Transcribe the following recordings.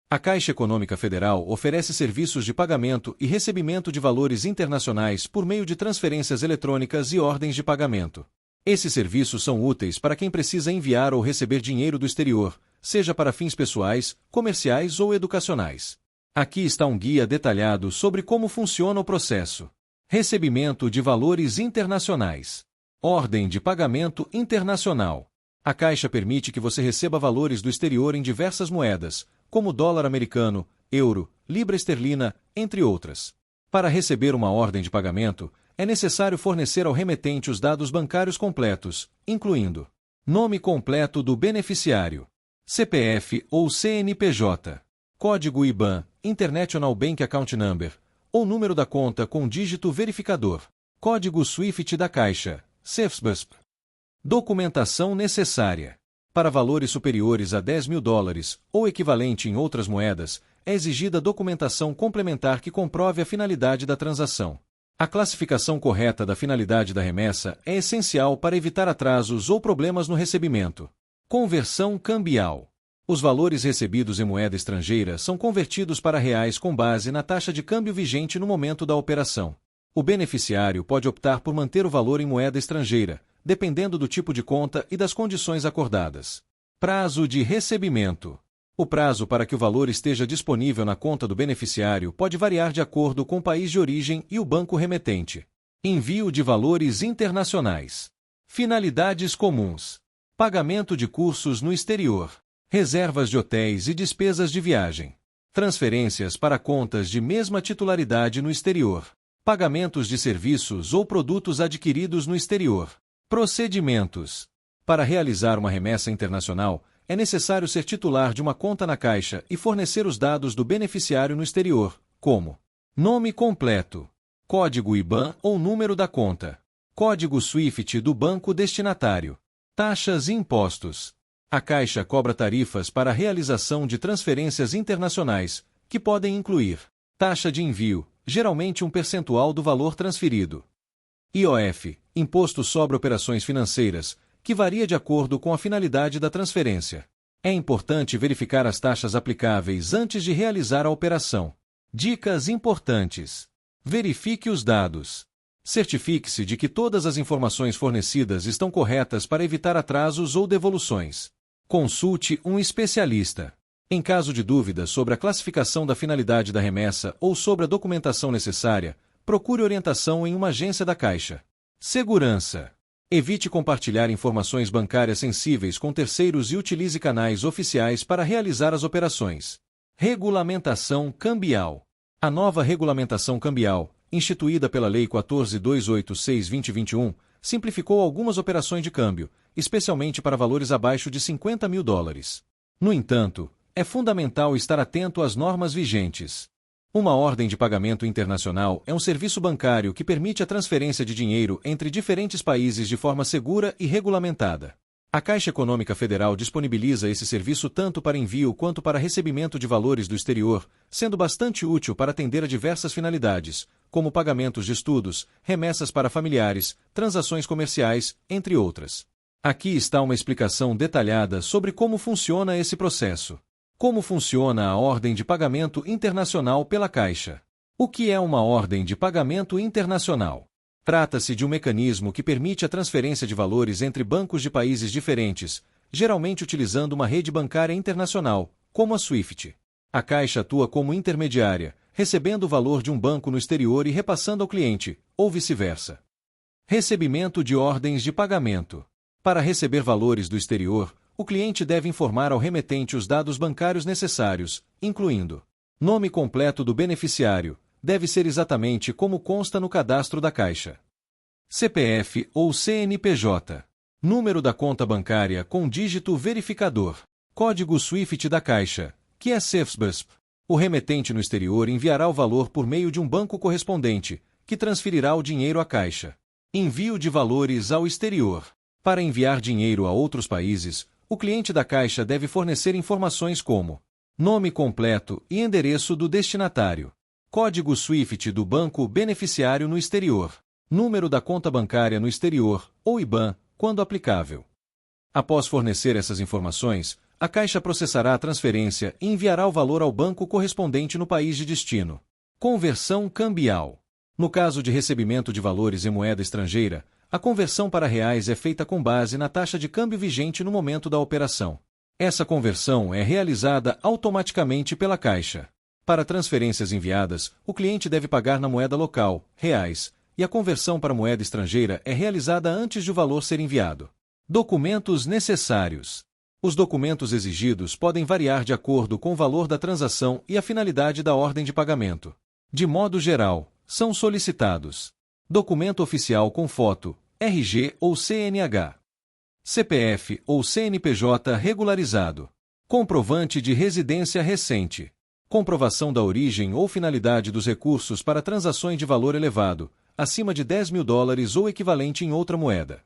A Caixa Econômica Federal oferece serviços de pagamento e recebimento de valores internacionais por meio de transferências eletrônicas e ordens de pagamento. Esses serviços são úteis para quem precisa enviar ou receber dinheiro do exterior, seja para fins pessoais, comerciais ou educacionais. Aqui está um guia detalhado sobre como funciona o processo. Recebimento de valores internacionais. Ordem de pagamento internacional. A Caixa permite que você receba valores do exterior em diversas moedas, como dólar americano, euro, libra esterlina, entre outras. Para receber uma ordem de pagamento, é necessário fornecer ao remetente os dados bancários completos, incluindo nome completo do beneficiário, CPF ou CNPJ, código IBAN, International Bank Account Number, ou número da conta com dígito verificador, código SWIFT da Caixa, CEFSBUSP. Documentação necessária. Para valores superiores a $10.000, ou equivalente em outras moedas, é exigida documentação complementar que comprove a finalidade da transação. A classificação correta da finalidade da remessa é essencial para evitar atrasos ou problemas no recebimento. Conversão cambial. Os valores recebidos em moeda estrangeira são convertidos para reais com base na taxa de câmbio vigente no momento da operação. O beneficiário pode optar por manter o valor em moeda estrangeira, dependendo do tipo de conta e das condições acordadas. Prazo de recebimento. O prazo para que o valor esteja disponível na conta do beneficiário pode variar de acordo com o país de origem e o banco remetente. Envio de valores internacionais. Finalidades comuns. Pagamento de cursos no exterior. Reservas de hotéis e despesas de viagem. Transferências para contas de mesma titularidade no exterior. Pagamentos de serviços ou produtos adquiridos no exterior. Procedimentos. Para realizar uma remessa internacional, é necessário ser titular de uma conta na Caixa e fornecer os dados do beneficiário no exterior, como nome completo, código IBAN ou número da conta, código SWIFT do banco destinatário, taxas e impostos. A Caixa cobra tarifas para a realização de transferências internacionais, que podem incluir taxa de envio, geralmente um percentual do valor transferido. IOF, Imposto sobre Operações Financeiras, que varia de acordo com a finalidade da transferência. É importante verificar as taxas aplicáveis antes de realizar a operação. Dicas importantes. Verifique os dados. Certifique-se de que todas as informações fornecidas estão corretas para evitar atrasos ou devoluções. Consulte um especialista. Em caso de dúvidas sobre a classificação da finalidade da remessa ou sobre a documentação necessária, procure orientação em uma agência da Caixa. Segurança. Evite compartilhar informações bancárias sensíveis com terceiros e utilize canais oficiais para realizar as operações. Regulamentação cambial. A nova regulamentação cambial, instituída pela Lei 14.286/2021, simplificou algumas operações de câmbio, especialmente para valores abaixo de $50.000. No entanto, é fundamental estar atento às normas vigentes. Uma ordem de pagamento internacional é um serviço bancário que permite a transferência de dinheiro entre diferentes países de forma segura e regulamentada. A Caixa Econômica Federal disponibiliza esse serviço tanto para envio quanto para recebimento de valores do exterior, sendo bastante útil para atender a diversas finalidades, como pagamentos de estudos, remessas para familiares, transações comerciais, entre outras. Aqui está uma explicação detalhada sobre como funciona esse processo. Como funciona a ordem de pagamento internacional pela Caixa? O que é uma ordem de pagamento internacional? Trata-se de um mecanismo que permite a transferência de valores entre bancos de países diferentes, geralmente utilizando uma rede bancária internacional, como a SWIFT. A Caixa atua como intermediária, recebendo o valor de um banco no exterior e repassando ao cliente, ou vice-versa. Recebimento de ordens de pagamento. Para receber valores do exterior, o cliente deve informar ao remetente os dados bancários necessários, incluindo nome completo do beneficiário, deve ser exatamente como consta no cadastro da Caixa. CPF ou CNPJ. Número da conta bancária com dígito verificador. Código SWIFT da Caixa, que é CEFSBUSP. O remetente no exterior enviará o valor por meio de um banco correspondente, que transferirá o dinheiro à Caixa. Envio de valores ao exterior. Para enviar dinheiro a outros países, o cliente da Caixa deve fornecer informações como nome completo e endereço do destinatário, código SWIFT do banco beneficiário no exterior, número da conta bancária no exterior, ou IBAN, quando aplicável. Após fornecer essas informações, a Caixa processará a transferência e enviará o valor ao banco correspondente no país de destino. Conversão cambial. No caso de recebimento de valores em moeda estrangeira, a conversão para reais é feita com base na taxa de câmbio vigente no momento da operação. Essa conversão é realizada automaticamente pela Caixa. Para transferências enviadas, o cliente deve pagar na moeda local, reais, e a conversão para moeda estrangeira é realizada antes de o valor ser enviado. Documentos necessários. Os documentos exigidos podem variar de acordo com o valor da transação e a finalidade da ordem de pagamento. De modo geral, são solicitados: documento oficial com foto, RG ou CNH, CPF ou CNPJ regularizado, comprovante de residência recente, comprovação da origem ou finalidade dos recursos para transações de valor elevado, acima de $10.000 ou equivalente em outra moeda.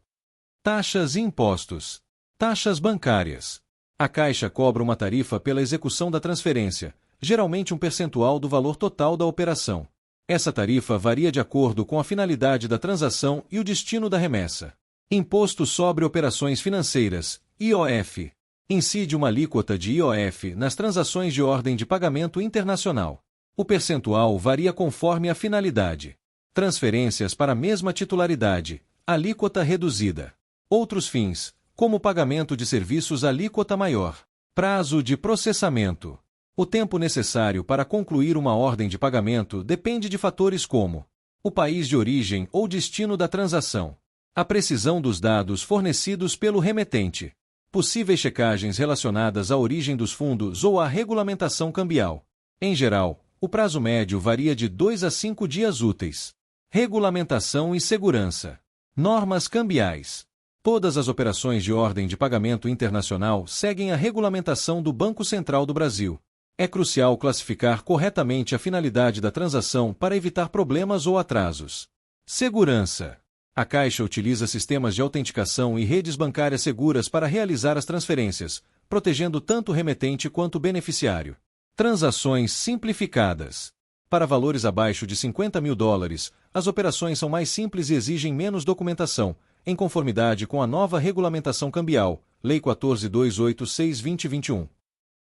Taxas e impostos. Taxas bancárias. A Caixa cobra uma tarifa pela execução da transferência, geralmente um percentual do valor total da operação. Essa tarifa varia de acordo com a finalidade da transação e o destino da remessa. Imposto sobre Operações Financeiras, IOF. Incide uma alíquota de IOF nas transações de ordem de pagamento internacional. O percentual varia conforme a finalidade. Transferências para a mesma titularidade, alíquota reduzida. Outros fins, como pagamento de serviços, alíquota maior. Prazo de processamento. O tempo necessário para concluir uma ordem de pagamento depende de fatores como o país de origem ou destino da transação, a precisão dos dados fornecidos pelo remetente, possíveis checagens relacionadas à origem dos fundos ou à regulamentação cambial. Em geral, o prazo médio varia de 2 a 5 dias úteis. Regulamentação e segurança. Normas cambiais. Todas as operações de ordem de pagamento internacional seguem a regulamentação do Banco Central do Brasil. É crucial classificar corretamente a finalidade da transação para evitar problemas ou atrasos. Segurança. A Caixa utiliza sistemas de autenticação e redes bancárias seguras para realizar as transferências, protegendo tanto o remetente quanto o beneficiário. Transações simplificadas. Para valores abaixo de $50.000, as operações são mais simples e exigem menos documentação, em conformidade com a nova regulamentação cambial, Lei 14.286/2021.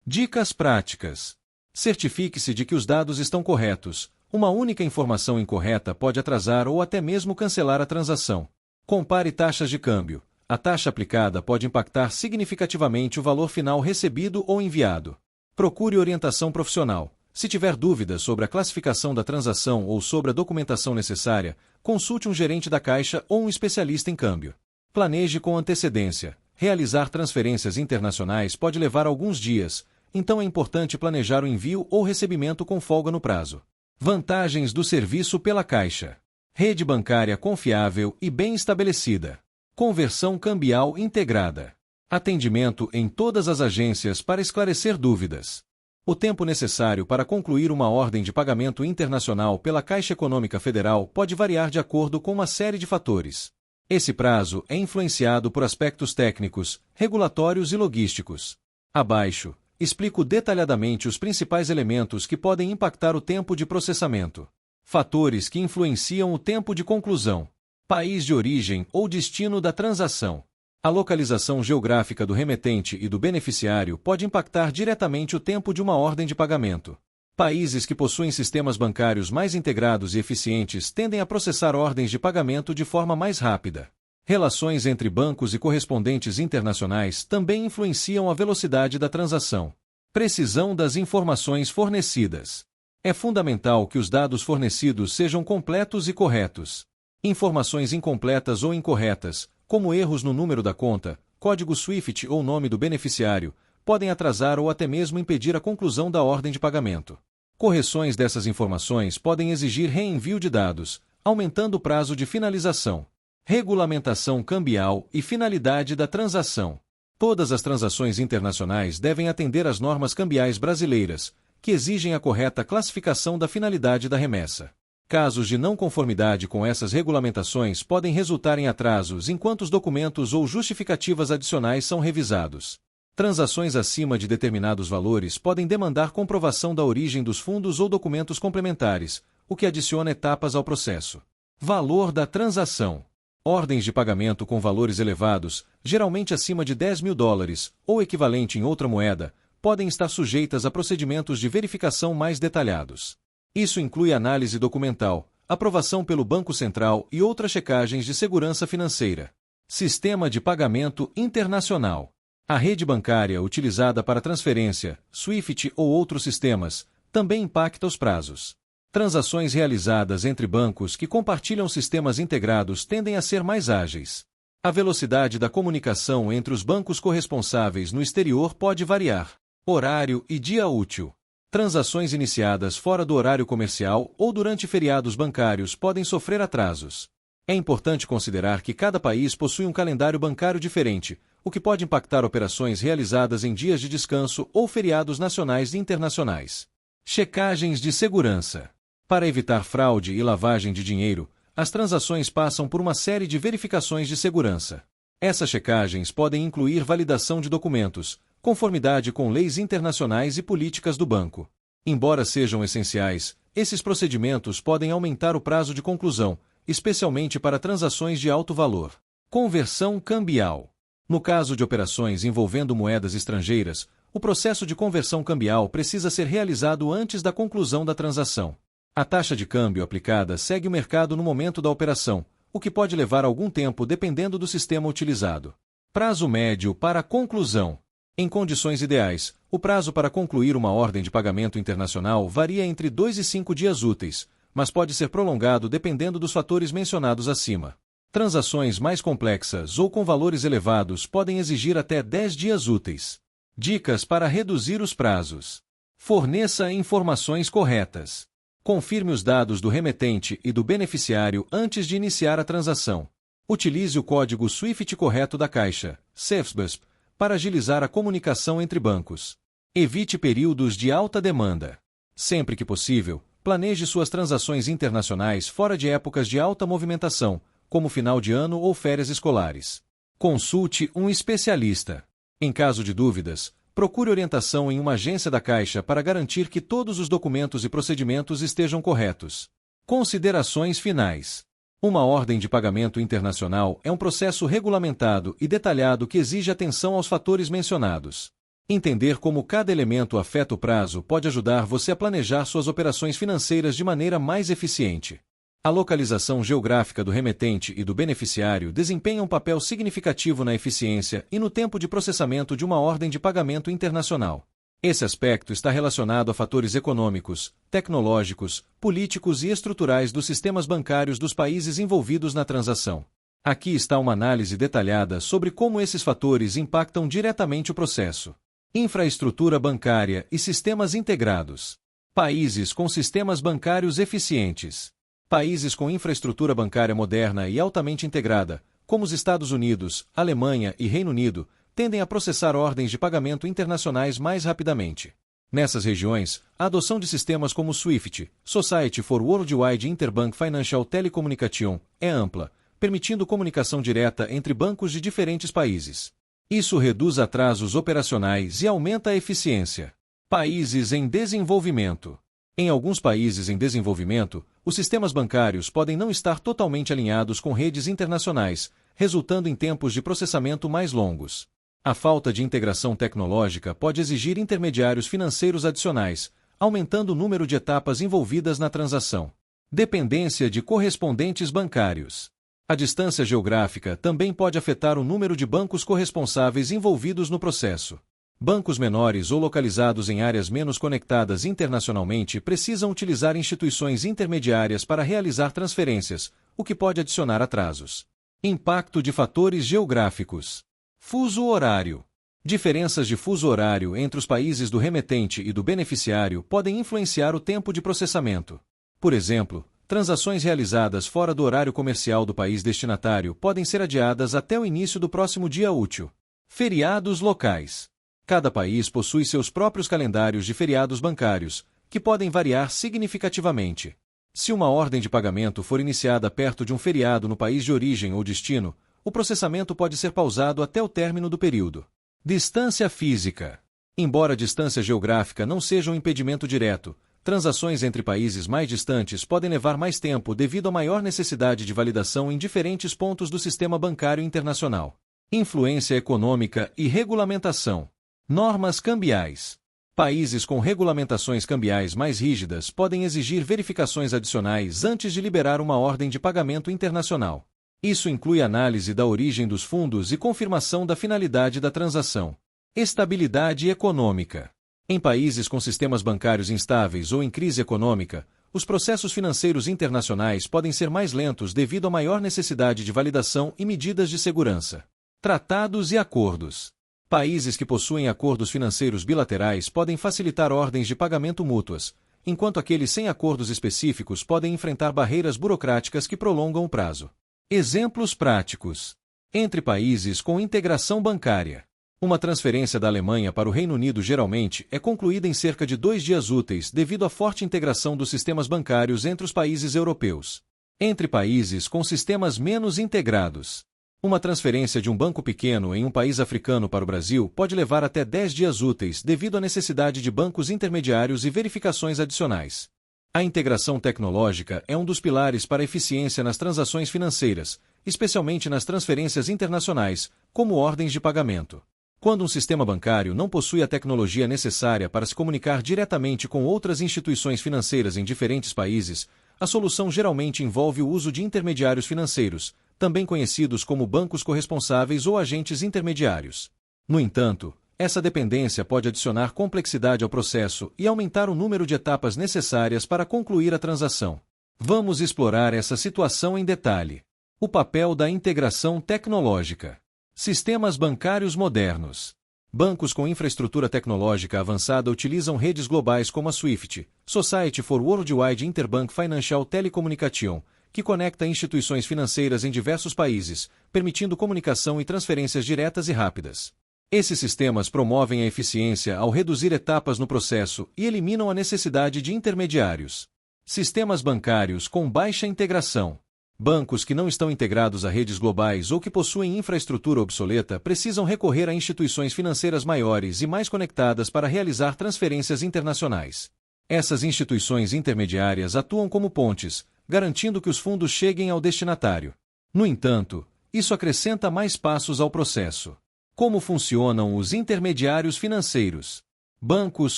Dicas práticas. Certifique-se de que os dados estão corretos. Uma única informação incorreta pode atrasar ou até mesmo cancelar a transação. Compare taxas de câmbio. A taxa aplicada pode impactar significativamente o valor final recebido ou enviado. Procure orientação profissional. Se tiver dúvidas sobre a classificação da transação ou sobre a documentação necessária, consulte um gerente da Caixa ou um especialista em câmbio. Planeje com antecedência. Realizar transferências internacionais pode levar alguns dias, então é importante planejar o envio ou recebimento com folga no prazo. Vantagens do serviço pela Caixa. Rede bancária confiável e bem estabelecida. Conversão cambial integrada. Atendimento em todas as agências para esclarecer dúvidas. O tempo necessário para concluir uma ordem de pagamento internacional pela Caixa Econômica Federal pode variar de acordo com uma série de fatores. Esse prazo é influenciado por aspectos técnicos, regulatórios e logísticos. Abaixo, explico detalhadamente os principais elementos que podem impactar o tempo de processamento. Fatores que influenciam o tempo de conclusão. País de origem ou destino da transação. A localização geográfica do remetente e do beneficiário pode impactar diretamente o tempo de uma ordem de pagamento. Países que possuem sistemas bancários mais integrados e eficientes tendem a processar ordens de pagamento de forma mais rápida. Relações entre bancos e correspondentes internacionais também influenciam a velocidade da transação. Precisão das informações fornecidas. É fundamental que os dados fornecidos sejam completos e corretos. Informações incompletas ou incorretas, como erros no número da conta, código SWIFT ou nome do beneficiário, podem atrasar ou até mesmo impedir a conclusão da ordem de pagamento. Correções dessas informações podem exigir reenvio de dados, aumentando o prazo de finalização. Regulamentação cambial e finalidade da transação. Todas as transações internacionais devem atender às normas cambiais brasileiras, que exigem a correta classificação da finalidade da remessa. Casos de não conformidade com essas regulamentações podem resultar em atrasos enquanto os documentos ou justificativas adicionais são revisados. Transações acima de determinados valores podem demandar comprovação da origem dos fundos ou documentos complementares, o que adiciona etapas ao processo. Valor da transação. Ordens de pagamento com valores elevados, geralmente acima de $10.000, ou equivalente em outra moeda, podem estar sujeitas a procedimentos de verificação mais detalhados. Isso inclui análise documental, aprovação pelo Banco Central e outras checagens de segurança financeira. Sistema de pagamento internacional. A rede bancária utilizada para transferência, SWIFT ou outros sistemas, também impacta os prazos. Transações realizadas entre bancos que compartilham sistemas integrados tendem a ser mais ágeis. A velocidade da comunicação entre os bancos corresponsáveis no exterior pode variar. Horário e dia útil. Transações iniciadas fora do horário comercial ou durante feriados bancários podem sofrer atrasos. É importante considerar que cada país possui um calendário bancário diferente, o que pode impactar operações realizadas em dias de descanso ou feriados nacionais e internacionais. Checagens de segurança. Para evitar fraude e lavagem de dinheiro, as transações passam por uma série de verificações de segurança. Essas checagens podem incluir validação de documentos, conformidade com leis internacionais e políticas do banco. Embora sejam essenciais, esses procedimentos podem aumentar o prazo de conclusão, especialmente para transações de alto valor. Conversão cambial. No caso de operações envolvendo moedas estrangeiras, o processo de conversão cambial precisa ser realizado antes da conclusão da transação. A taxa de câmbio aplicada segue o mercado no momento da operação, o que pode levar algum tempo dependendo do sistema utilizado. Prazo médio para a conclusão. Em condições ideais, o prazo para concluir uma ordem de pagamento internacional varia entre 2 e 5 dias úteis, mas pode ser prolongado dependendo dos fatores mencionados acima. Transações mais complexas ou com valores elevados podem exigir até 10 dias úteis. Dicas para reduzir os prazos. Forneça informações corretas. Confirme os dados do remetente e do beneficiário antes de iniciar a transação. Utilize o código SWIFT correto da Caixa, CEFSBUSP, para agilizar a comunicação entre bancos. Evite períodos de alta demanda. Sempre que possível, planeje suas transações internacionais fora de épocas de alta movimentação, como final de ano ou férias escolares. Consulte um especialista. Em caso de dúvidas, procure orientação em uma agência da Caixa para garantir que todos os documentos e procedimentos estejam corretos. Considerações finais. Uma ordem de pagamento internacional é um processo regulamentado e detalhado que exige atenção aos fatores mencionados. Entender como cada elemento afeta o prazo pode ajudar você a planejar suas operações financeiras de maneira mais eficiente. A localização geográfica do remetente e do beneficiário desempenha um papel significativo na eficiência e no tempo de processamento de uma ordem de pagamento internacional. Esse aspecto está relacionado a fatores econômicos, tecnológicos, políticos e estruturais dos sistemas bancários dos países envolvidos na transação. Aqui está uma análise detalhada sobre como esses fatores impactam diretamente o processo. Infraestrutura bancária e sistemas integrados. Países com sistemas bancários eficientes. Países com infraestrutura bancária moderna e altamente integrada, como os Estados Unidos, Alemanha e Reino Unido, tendem a processar ordens de pagamento internacionais mais rapidamente. Nessas regiões, a adoção de sistemas como o SWIFT, Society for Worldwide Interbank Financial Telecommunication, é ampla, permitindo comunicação direta entre bancos de diferentes países. Isso reduz atrasos operacionais e aumenta a eficiência. Países em desenvolvimento. Em alguns países em desenvolvimento, os sistemas bancários podem não estar totalmente alinhados com redes internacionais, resultando em tempos de processamento mais longos. A falta de integração tecnológica pode exigir intermediários financeiros adicionais, aumentando o número de etapas envolvidas na transação. Dependência de correspondentes bancários. A distância geográfica também pode afetar o número de bancos corresponsáveis envolvidos no processo. Bancos menores ou localizados em áreas menos conectadas internacionalmente precisam utilizar instituições intermediárias para realizar transferências, o que pode adicionar atrasos. Impacto de fatores geográficos. Fuso horário. Diferenças de fuso horário entre os países do remetente e do beneficiário podem influenciar o tempo de processamento. Por exemplo, transações realizadas fora do horário comercial do país destinatário podem ser adiadas até o início do próximo dia útil. Feriados locais. Cada país possui seus próprios calendários de feriados bancários, que podem variar significativamente. Se uma ordem de pagamento for iniciada perto de um feriado no país de origem ou destino, o processamento pode ser pausado até o término do período. Distância física. Embora a distância geográfica não seja um impedimento direto, Transações entre países mais distantes podem levar mais tempo devido à maior necessidade de validação em diferentes pontos do sistema bancário internacional. Influência econômica e regulamentação. Normas cambiais. Países com regulamentações cambiais mais rígidas podem exigir verificações adicionais antes de liberar uma ordem de pagamento internacional. Isso inclui análise da origem dos fundos e confirmação da finalidade da transação. Estabilidade econômica. Em países com sistemas bancários instáveis ou em crise econômica, os processos financeiros internacionais podem ser mais lentos devido à maior necessidade de validação e medidas de segurança. Tratados e acordos. Países que possuem acordos financeiros bilaterais podem facilitar ordens de pagamento mútuas, enquanto aqueles sem acordos específicos podem enfrentar barreiras burocráticas que prolongam o prazo. Exemplos práticos. Entre países com integração bancária. Uma transferência da Alemanha para o Reino Unido geralmente é concluída em cerca de 2 dias úteis devido à forte integração dos sistemas bancários entre os países europeus. Entre países com sistemas menos integrados. Uma transferência de um banco pequeno em um país africano para o Brasil pode levar até 10 dias úteis devido à necessidade de bancos intermediários e verificações adicionais. A integração tecnológica é um dos pilares para a eficiência nas transações financeiras, especialmente nas transferências internacionais, como ordens de pagamento. Quando um sistema bancário não possui a tecnologia necessária para se comunicar diretamente com outras instituições financeiras em diferentes países, a solução geralmente envolve o uso de intermediários financeiros, também conhecidos como bancos corresponsáveis ou agentes intermediários. No entanto, essa dependência pode adicionar complexidade ao processo e aumentar o número de etapas necessárias para concluir a transação. Vamos explorar essa situação em detalhe. O papel da integração tecnológica. Sistemas bancários modernos. Bancos com infraestrutura tecnológica avançada utilizam redes globais como a SWIFT, Society for Worldwide Interbank Financial Telecommunication, que conecta instituições financeiras em diversos países, permitindo comunicação e transferências diretas e rápidas. Esses sistemas promovem a eficiência ao reduzir etapas no processo e eliminam a necessidade de intermediários. Sistemas bancários com baixa integração. Bancos que não estão integrados a redes globais ou que possuem infraestrutura obsoleta precisam recorrer a instituições financeiras maiores e mais conectadas para realizar transferências internacionais. Essas instituições intermediárias atuam como pontes, garantindo que os fundos cheguem ao destinatário. No entanto, isso acrescenta mais passos ao processo. Como funcionam os intermediários financeiros? Bancos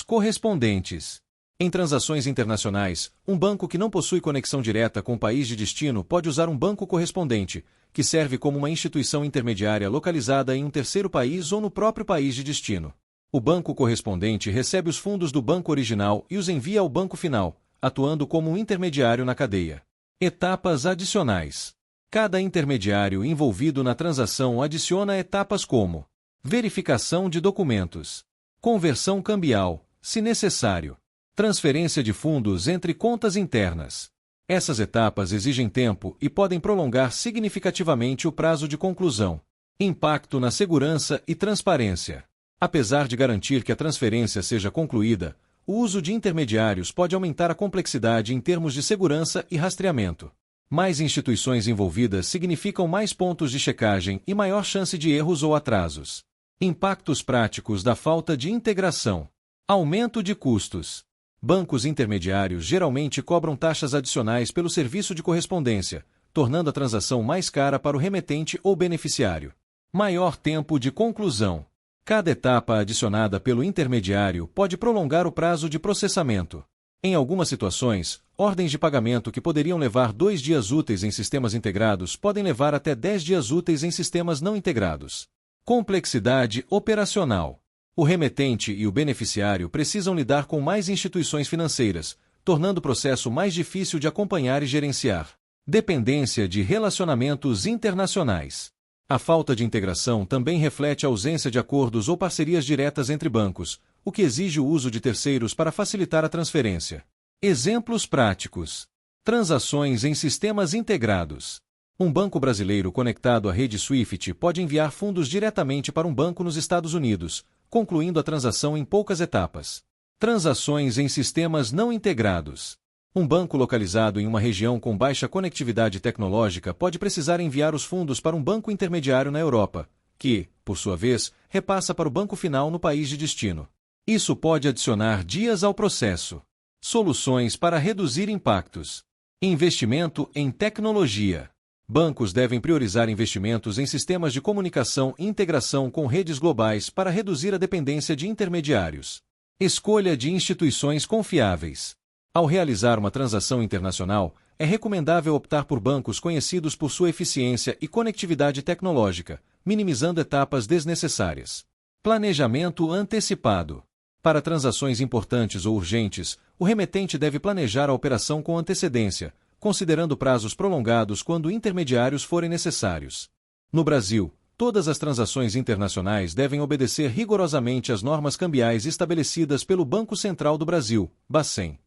correspondentes. Em transações internacionais, um banco que não possui conexão direta com o país de destino pode usar um banco correspondente, que serve como uma instituição intermediária localizada em um terceiro país ou no próprio país de destino. O banco correspondente recebe os fundos do banco original e os envia ao banco final, atuando como um intermediário na cadeia. Etapas adicionais. Cada intermediário envolvido na transação adiciona etapas como verificação de documentos, conversão cambial, se necessário, transferência de fundos entre contas internas. Essas etapas exigem tempo e podem prolongar significativamente o prazo de conclusão. Impacto na segurança e transparência. Apesar de garantir que a transferência seja concluída, o uso de intermediários pode aumentar a complexidade em termos de segurança e rastreamento. Mais instituições envolvidas significam mais pontos de checagem e maior chance de erros ou atrasos. Impactos práticos da falta de integração. Aumento de custos. Bancos intermediários geralmente cobram taxas adicionais pelo serviço de correspondência, tornando a transação mais cara para o remetente ou beneficiário. Maior tempo de conclusão. Cada etapa adicionada pelo intermediário pode prolongar o prazo de processamento. Em algumas situações, ordens de pagamento que poderiam levar 2 dias úteis em sistemas integrados podem levar até 10 dias úteis em sistemas não integrados. Complexidade operacional. O remetente e o beneficiário precisam lidar com mais instituições financeiras, tornando o processo mais difícil de acompanhar e gerenciar. Dependência de relacionamentos internacionais. A falta de integração também reflete a ausência de acordos ou parcerias diretas entre bancos, o que exige o uso de terceiros para facilitar a transferência. Exemplos práticos. Transações em sistemas integrados. Um banco brasileiro conectado à rede SWIFT pode enviar fundos diretamente para um banco nos Estados Unidos, concluindo a transação em poucas etapas. Transações em sistemas não integrados. Um banco localizado em uma região com baixa conectividade tecnológica pode precisar enviar os fundos para um banco intermediário na Europa, que, por sua vez, repassa para o banco final no país de destino. Isso pode adicionar dias ao processo. Soluções para reduzir impactos. Investimento em tecnologia. Bancos devem priorizar investimentos em sistemas de comunicação e integração com redes globais para reduzir a dependência de intermediários. Escolha de instituições confiáveis. Ao realizar uma transação internacional, é recomendável optar por bancos conhecidos por sua eficiência e conectividade tecnológica, minimizando etapas desnecessárias. Planejamento antecipado. Para transações importantes ou urgentes, o remetente deve planejar a operação com antecedência, considerando prazos prolongados quando intermediários forem necessários. No Brasil, todas as transações internacionais devem obedecer rigorosamente às normas cambiais estabelecidas pelo Banco Central do Brasil, Bacen.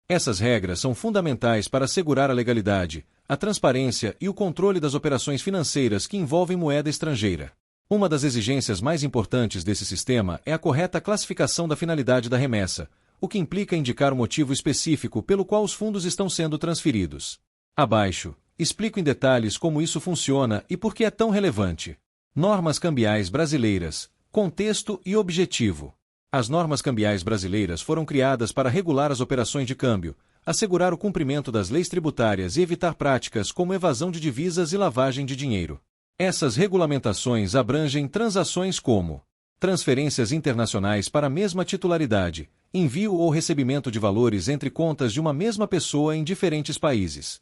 Essas regras são fundamentais para assegurar a legalidade, a transparência e o controle das operações financeiras que envolvem moeda estrangeira. Uma das exigências mais importantes desse sistema é a correta classificação da finalidade da remessa, o que implica indicar o motivo específico pelo qual os fundos estão sendo transferidos. Abaixo, explico em detalhes como isso funciona e por que é tão relevante. Normas cambiais brasileiras, contexto e objetivo. As normas cambiais brasileiras foram criadas para regular as operações de câmbio, assegurar o cumprimento das leis tributárias e evitar práticas como evasão de divisas e lavagem de dinheiro. Essas regulamentações abrangem transações como transferências internacionais para a mesma titularidade, envio ou recebimento de valores entre contas de uma mesma pessoa em diferentes países,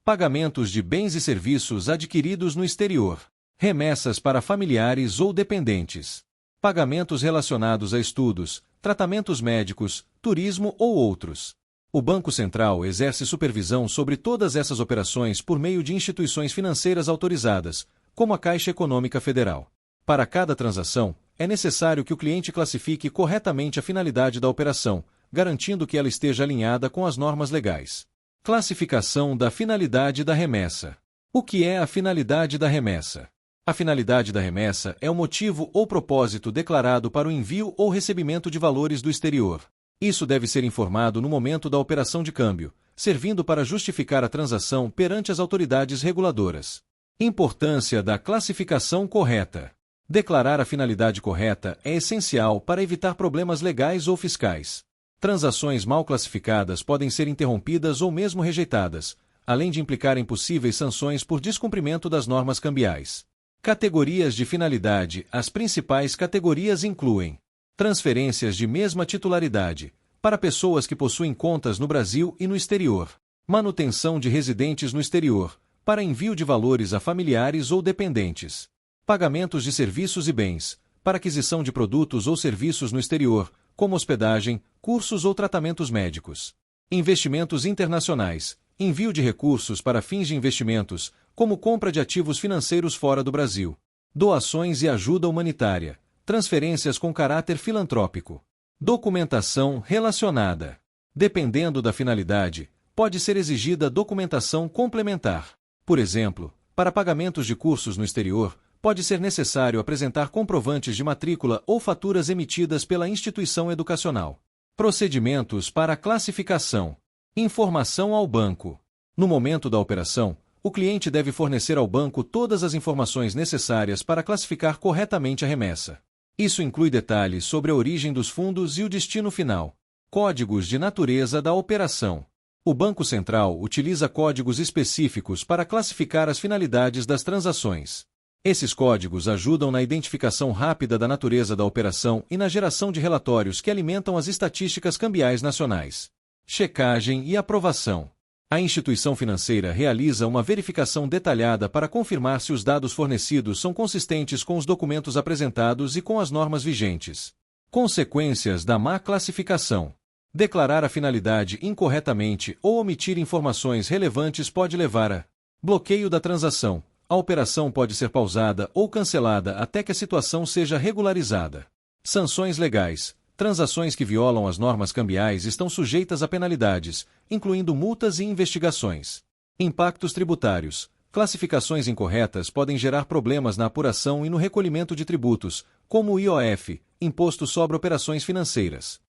pagamentos de bens e serviços adquiridos no exterior, remessas para familiares ou dependentes, pagamentos relacionados a estudos, tratamentos médicos, turismo ou outros. O Banco Central exerce supervisão sobre todas essas operações por meio de instituições financeiras autorizadas, como a Caixa Econômica Federal. Para cada transação, é necessário que o cliente classifique corretamente a finalidade da operação, garantindo que ela esteja alinhada com as normas legais. Classificação da finalidade da remessa. O que é a finalidade da remessa? A finalidade da remessa é o motivo ou propósito declarado para o envio ou recebimento de valores do exterior. Isso deve ser informado no momento da operação de câmbio, servindo para justificar a transação perante as autoridades reguladoras. Importância da classificação correta. Declarar a finalidade correta é essencial para evitar problemas legais ou fiscais. Transações mal classificadas podem ser interrompidas ou mesmo rejeitadas, além de implicarem possíveis sanções por descumprimento das normas cambiais. Categorias de finalidade. As principais categorias incluem transferências de mesma titularidade, para pessoas que possuem contas no Brasil e no exterior. Manutenção de residentes no exterior, para envio de valores a familiares ou dependentes. Pagamentos de serviços e bens, para aquisição de produtos ou serviços no exterior, como hospedagem, cursos ou tratamentos médicos. Investimentos internacionais, envio de recursos para fins de investimentos, como compra de ativos financeiros fora do Brasil. Doações e ajuda humanitária, transferências com caráter filantrópico. Documentação relacionada. Dependendo da finalidade, pode ser exigida documentação complementar. Por exemplo, para pagamentos de cursos no exterior, pode ser necessário apresentar comprovantes de matrícula ou faturas emitidas pela instituição educacional. Procedimentos para a classificação. Informação ao banco. No momento da operação, o cliente deve fornecer ao banco todas as informações necessárias para classificar corretamente a remessa. Isso inclui detalhes sobre a origem dos fundos e o destino final. Códigos de natureza da operação. O Banco Central utiliza códigos específicos para classificar as finalidades das transações. Esses códigos ajudam na identificação rápida da natureza da operação e na geração de relatórios que alimentam as estatísticas cambiais nacionais. Checagem e aprovação. A instituição financeira realiza uma verificação detalhada para confirmar se os dados fornecidos são consistentes com os documentos apresentados e com as normas vigentes. Consequências da má classificação. Declarar a finalidade incorretamente ou omitir informações relevantes pode levar a bloqueio da transação. A operação pode ser pausada ou cancelada até que a situação seja regularizada. Sanções legais. Transações que violam as normas cambiais estão sujeitas a penalidades, incluindo multas e investigações. Impactos tributários. Classificações incorretas podem gerar problemas na apuração e no recolhimento de tributos, como o IOF, Imposto sobre Operações Financeiras.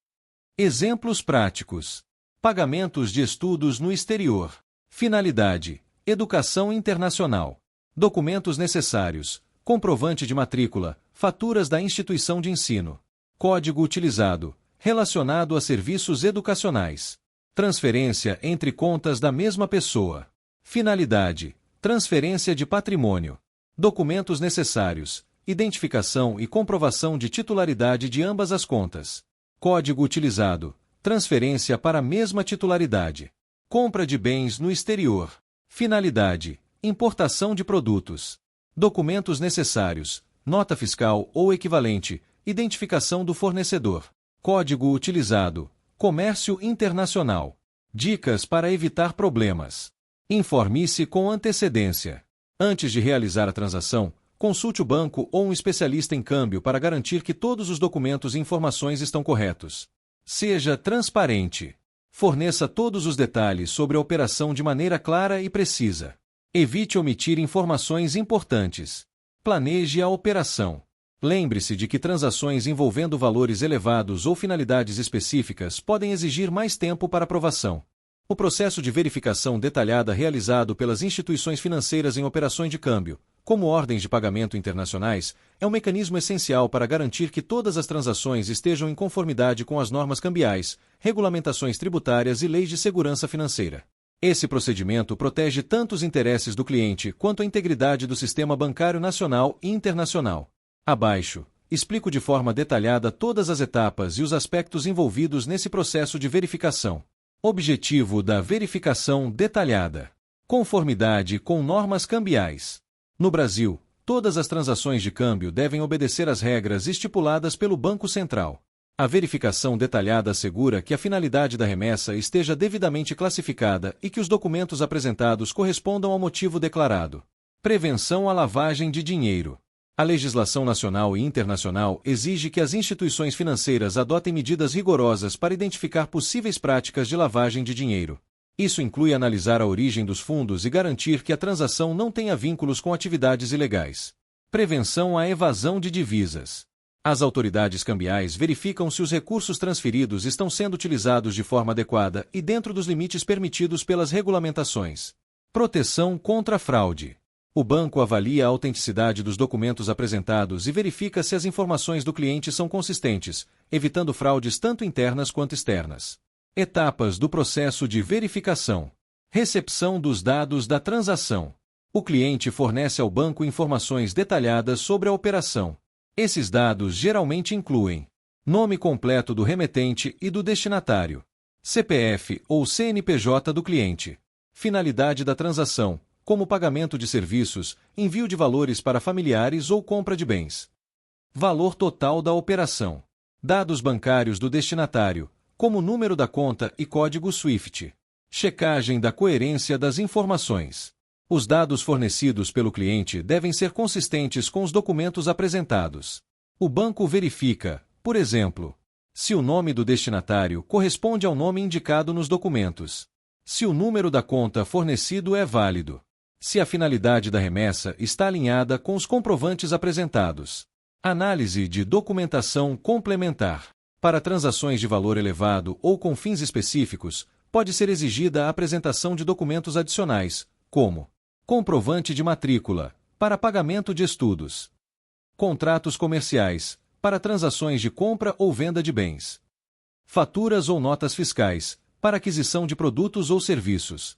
Exemplos práticos. Pagamentos de estudos no exterior. Finalidade: educação internacional. Documentos necessários: comprovante de matrícula, faturas da instituição de ensino. Código utilizado: relacionado a serviços educacionais. Transferência entre contas da mesma pessoa. Finalidade: transferência de patrimônio. Documentos necessários: identificação e comprovação de titularidade de ambas as contas. Código utilizado: transferência para a mesma titularidade. Compra de bens no exterior. Finalidade: importação de produtos. Documentos necessários: nota fiscal ou equivalente, identificação do fornecedor. Código utilizado: comércio internacional. Dicas para evitar problemas. Informe-se com antecedência. Antes de realizar a transação, consulte o banco ou um especialista em câmbio para garantir que todos os documentos e informações estão corretos. Seja transparente. Forneça todos os detalhes sobre a operação de maneira clara e precisa. Evite omitir informações importantes. Planeje a operação. Lembre-se de que transações envolvendo valores elevados ou finalidades específicas podem exigir mais tempo para aprovação. O processo de verificação detalhada realizado pelas instituições financeiras em operações de câmbio, como ordens de pagamento internacionais, é um mecanismo essencial para garantir que todas as transações estejam em conformidade com as normas cambiais, regulamentações tributárias e leis de segurança financeira. Esse procedimento protege tanto os interesses do cliente quanto a integridade do sistema bancário nacional e internacional. Abaixo, explico de forma detalhada todas as etapas e os aspectos envolvidos nesse processo de verificação. Objetivo da verificação detalhada: conformidade com normas cambiais. No Brasil, todas as transações de câmbio devem obedecer às regras estipuladas pelo Banco Central. A verificação detalhada assegura que a finalidade da remessa esteja devidamente classificada e que os documentos apresentados correspondam ao motivo declarado. Prevenção à lavagem de dinheiro. A legislação nacional e internacional exige que as instituições financeiras adotem medidas rigorosas para identificar possíveis práticas de lavagem de dinheiro. Isso inclui analisar a origem dos fundos e garantir que a transação não tenha vínculos com atividades ilegais. Prevenção à evasão de divisas. As autoridades cambiais verificam se os recursos transferidos estão sendo utilizados de forma adequada e dentro dos limites permitidos pelas regulamentações. Proteção contra fraude. O banco avalia a autenticidade dos documentos apresentados e verifica se as informações do cliente são consistentes, evitando fraudes tanto internas quanto externas. Etapas do processo de verificação. Recepção dos dados da transação. O cliente fornece ao banco informações detalhadas sobre a operação. Esses dados geralmente incluem nome completo do remetente e do destinatário, CPF ou CNPJ do cliente, finalidade da transação, como pagamento de serviços, envio de valores para familiares ou compra de bens, valor total da operação, dados bancários do destinatário, como número da conta e código SWIFT, checagem da coerência das informações. Os dados fornecidos pelo cliente devem ser consistentes com os documentos apresentados. O banco verifica, por exemplo, se o nome do destinatário corresponde ao nome indicado nos documentos, se o número da conta fornecido é válido, se a finalidade da remessa está alinhada com os comprovantes apresentados. Análise de documentação complementar. Para transações de valor elevado ou com fins específicos, pode ser exigida a apresentação de documentos adicionais, como comprovante de matrícula, para pagamento de estudos, contratos comerciais, para transações de compra ou venda de bens, faturas ou notas fiscais, para aquisição de produtos ou serviços.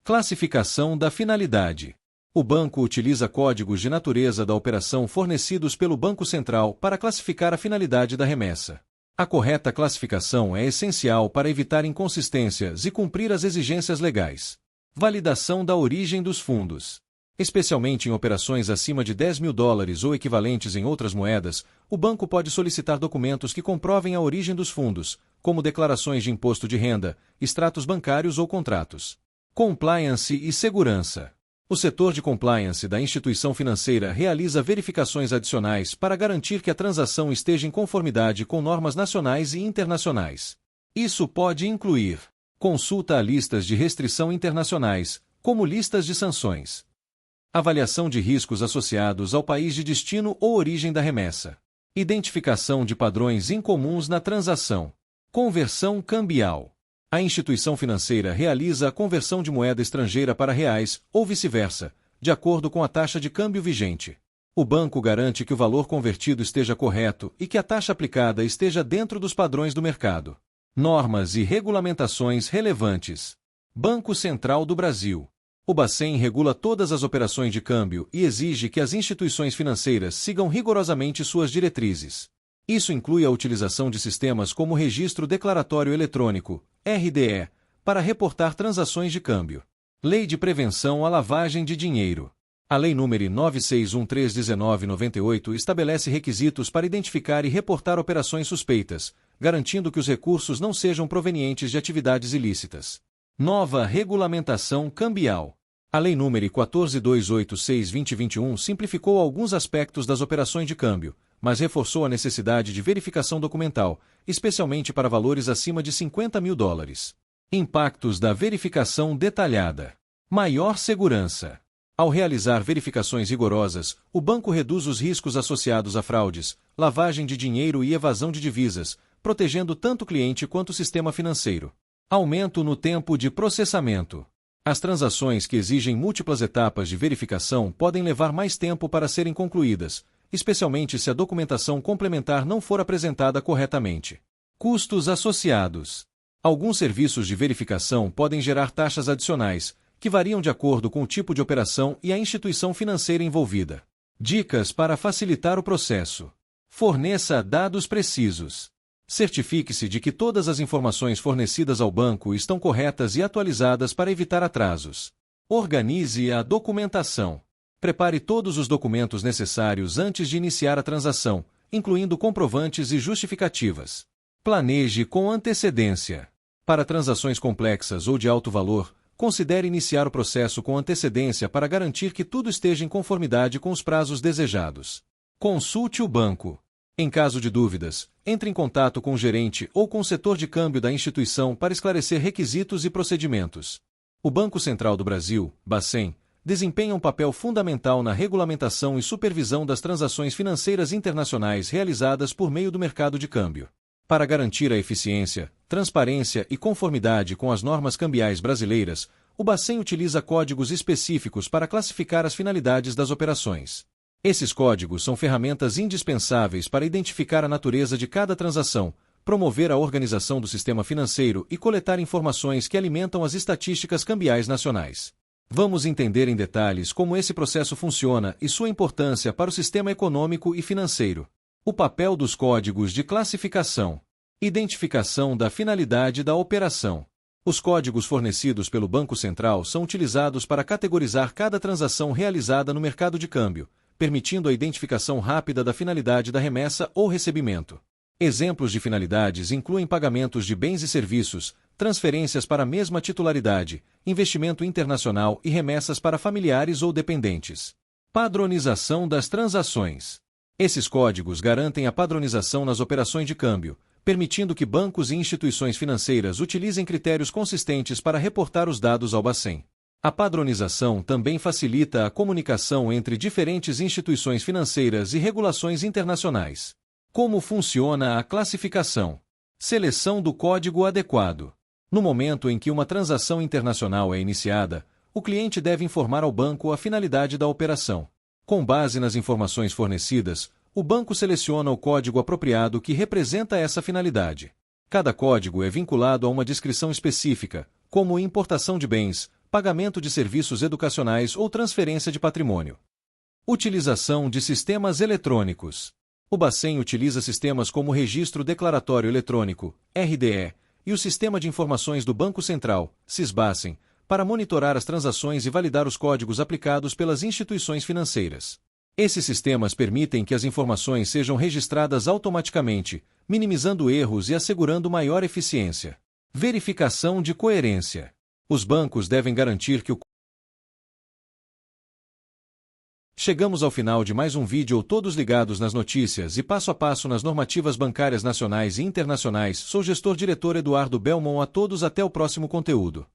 Classificação da finalidade. O banco utiliza códigos de natureza da operação fornecidos pelo Banco Central para classificar a finalidade da remessa. A correta classificação é essencial para evitar inconsistências e cumprir as exigências legais. Validação da origem dos fundos. Especialmente em operações acima de $10.000 ou equivalentes em outras moedas, o banco pode solicitar documentos que comprovem a origem dos fundos, como declarações de imposto de renda, extratos bancários ou contratos. Compliance e segurança. O setor de compliance da instituição financeira realiza verificações adicionais para garantir que a transação esteja em conformidade com normas nacionais e internacionais. Isso pode incluir consulta a listas de restrição internacionais, como listas de sanções, avaliação de riscos associados ao país de destino ou origem da remessa, identificação de padrões incomuns na transação, conversão cambial. A instituição financeira realiza a conversão de moeda estrangeira para reais, ou vice-versa, de acordo com a taxa de câmbio vigente. O banco garante que o valor convertido esteja correto e que a taxa aplicada esteja dentro dos padrões do mercado. Normas e regulamentações relevantes. Banco Central do Brasil. O Bacen regula todas as operações de câmbio e exige que as instituições financeiras sigam rigorosamente suas diretrizes. Isso inclui a utilização de sistemas como o Registro Declaratório Eletrônico, RDE, para reportar transações de câmbio. Lei de Prevenção à Lavagem de Dinheiro. A Lei nº 9613/1998 estabelece requisitos para identificar e reportar operações suspeitas, garantindo que os recursos não sejam provenientes de atividades ilícitas. Nova Regulamentação Cambial. A Lei nº 14.286/2021 simplificou alguns aspectos das operações de câmbio, mas reforçou a necessidade de verificação documental, especialmente para valores acima de $50 mil. Impactos da verificação detalhada. Maior segurança. Ao realizar verificações rigorosas, o banco reduz os riscos associados a fraudes, lavagem de dinheiro e evasão de divisas, protegendo tanto o cliente quanto o sistema financeiro. Aumento no tempo de processamento. As transações que exigem múltiplas etapas de verificação podem levar mais tempo para serem concluídas, especialmente se a documentação complementar não for apresentada corretamente. Custos associados. Alguns serviços de verificação podem gerar taxas adicionais, que variam de acordo com o tipo de operação e a instituição financeira envolvida. Dicas para facilitar o processo. Forneça dados precisos. Certifique-se de que todas as informações fornecidas ao banco estão corretas e atualizadas para evitar atrasos. Organize a documentação. Prepare todos os documentos necessários antes de iniciar a transação, incluindo comprovantes e justificativas. Planeje com antecedência. Para transações complexas ou de alto valor, considere iniciar o processo com antecedência para garantir que tudo esteja em conformidade com os prazos desejados. Consulte o banco. Em caso de dúvidas, entre em contato com o gerente ou com o setor de câmbio da instituição para esclarecer requisitos e procedimentos. O Banco Central do Brasil, Bacen, desempenha um papel fundamental na regulamentação e supervisão das transações financeiras internacionais realizadas por meio do mercado de câmbio. Para garantir a eficiência, transparência e conformidade com as normas cambiais brasileiras, o Bacen utiliza códigos específicos para classificar as finalidades das operações. Esses códigos são ferramentas indispensáveis para identificar a natureza de cada transação, promover a organização do sistema financeiro e coletar informações que alimentam as estatísticas cambiais nacionais. Vamos entender em detalhes como esse processo funciona e sua importância para o sistema econômico e financeiro. O papel dos códigos de classificação. Identificação da finalidade da operação. Os códigos fornecidos pelo Banco Central são utilizados para categorizar cada transação realizada no mercado de câmbio, permitindo a identificação rápida da finalidade da remessa ou recebimento. Exemplos de finalidades incluem pagamentos de bens e serviços, transferências para a mesma titularidade, investimento internacional e remessas para familiares ou dependentes. Padronização das transações. Esses códigos garantem a padronização nas operações de câmbio, permitindo que bancos e instituições financeiras utilizem critérios consistentes para reportar os dados ao Bacen. A padronização também facilita a comunicação entre diferentes instituições financeiras e regulações internacionais. Como funciona a classificação? Seleção do código adequado. No momento em que uma transação internacional é iniciada, o cliente deve informar ao banco a finalidade da operação. Com base nas informações fornecidas, o banco seleciona o código apropriado que representa essa finalidade. Cada código é vinculado a uma descrição específica, como importação de bens, pagamento de serviços educacionais ou transferência de patrimônio. Utilização de sistemas eletrônicos. O Bacen utiliza sistemas como o Registro Declaratório Eletrônico, RDE, e o Sistema de Informações do Banco Central, SIS-Bacen, para monitorar as transações e validar os códigos aplicados pelas instituições financeiras. Esses sistemas permitem que as informações sejam registradas automaticamente, minimizando erros e assegurando maior eficiência. Verificação de coerência. Os bancos devem garantir que o... Chegamos ao final de mais um vídeo, todos ligados nas notícias e passo a passo nas normativas bancárias nacionais e internacionais. Sou gestor-diretor Eduardo Belmont. A todos, até o próximo conteúdo.